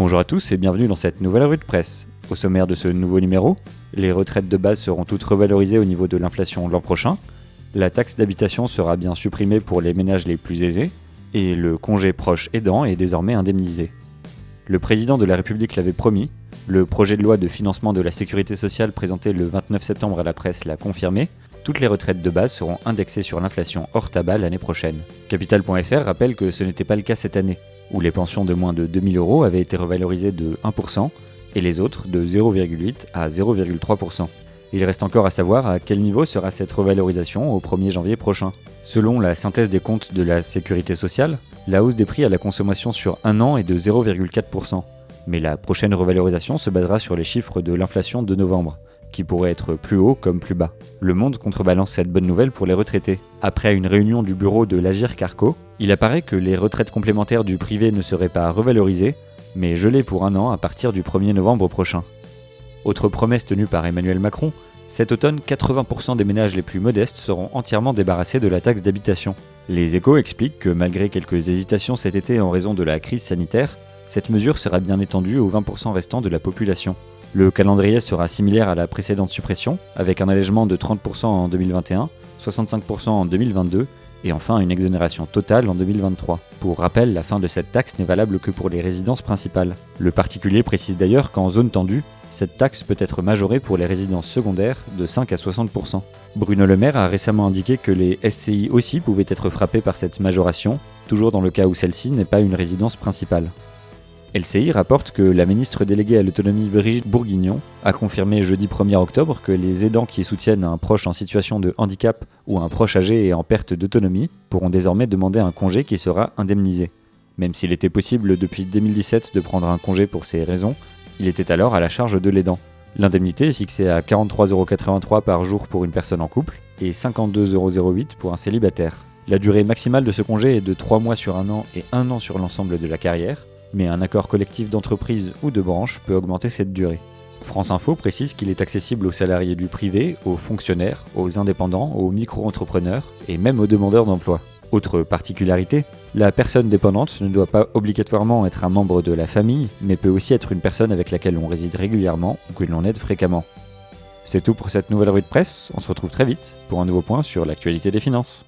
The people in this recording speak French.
Bonjour à tous et bienvenue dans cette nouvelle revue de presse. Au sommaire de ce nouveau numéro, les retraites de base seront toutes revalorisées au niveau de l'inflation l'an prochain, la taxe d'habitation sera bien supprimée pour les ménages les plus aisés, et le congé proche aidant est désormais indemnisé. Le président de la République l'avait promis, le projet de loi de financement de la sécurité sociale présenté le 29 septembre à la presse l'a confirmé, toutes les retraites de base seront indexées sur l'inflation hors tabac l'année prochaine. Capital.fr rappelle que ce n'était pas le cas cette année, où les pensions de moins de 2 000 € avaient été revalorisées de 1% et les autres de 0,8 à 0,3%. Il reste encore à savoir à quel niveau sera cette revalorisation au 1er janvier prochain. Selon la synthèse des comptes de la sécurité sociale, la hausse des prix à la consommation sur un an est de 0,4%. Mais la prochaine revalorisation se basera sur les chiffres de l'inflation de novembre, qui pourrait être plus haut comme plus bas. Le Monde contrebalance cette bonne nouvelle pour les retraités. Après une réunion du bureau de l'Agirc-Arrco, il apparaît que les retraites complémentaires du privé ne seraient pas revalorisées, mais gelées pour un an à partir du 1er novembre prochain. Autre promesse tenue par Emmanuel Macron, cet automne, 80% des ménages les plus modestes seront entièrement débarrassés de la taxe d'habitation. Les Échos expliquent que malgré quelques hésitations cet été en raison de la crise sanitaire, cette mesure sera bien étendue aux 20% restants de la population. Le calendrier sera similaire à la précédente suppression, avec un allègement de 30% en 2021, 65% en 2022 et enfin une exonération totale en 2023. Pour rappel, la fin de cette taxe n'est valable que pour les résidences principales. Le particulier précise d'ailleurs qu'en zone tendue, cette taxe peut être majorée pour les résidences secondaires de 5 à 60%. Bruno Le Maire a récemment indiqué que les SCI aussi pouvaient être frappés par cette majoration, toujours dans le cas où celle-ci n'est pas une résidence principale. LCI rapporte que la ministre déléguée à l'autonomie Brigitte Bourguignon a confirmé jeudi 1er octobre que les aidants qui soutiennent un proche en situation de handicap ou un proche âgé et en perte d'autonomie pourront désormais demander un congé qui sera indemnisé. Même s'il était possible depuis 2017 de prendre un congé pour ces raisons, il était alors à la charge de l'aidant. L'indemnité est fixée à 43,83 € par jour pour une personne en couple et 52,08 € pour un célibataire. La durée maximale de ce congé est de 3 mois sur un an et 1 an sur l'ensemble de la carrière, mais un accord collectif d'entreprise ou de branche peut augmenter cette durée. France Info précise qu'il est accessible aux salariés du privé, aux fonctionnaires, aux indépendants, aux micro-entrepreneurs et même aux demandeurs d'emploi. Autre particularité, la personne dépendante ne doit pas obligatoirement être un membre de la famille, mais peut aussi être une personne avec laquelle on réside régulièrement ou que l'on aide fréquemment. C'est tout pour cette nouvelle revue de presse, on se retrouve très vite pour un nouveau point sur l'actualité des finances.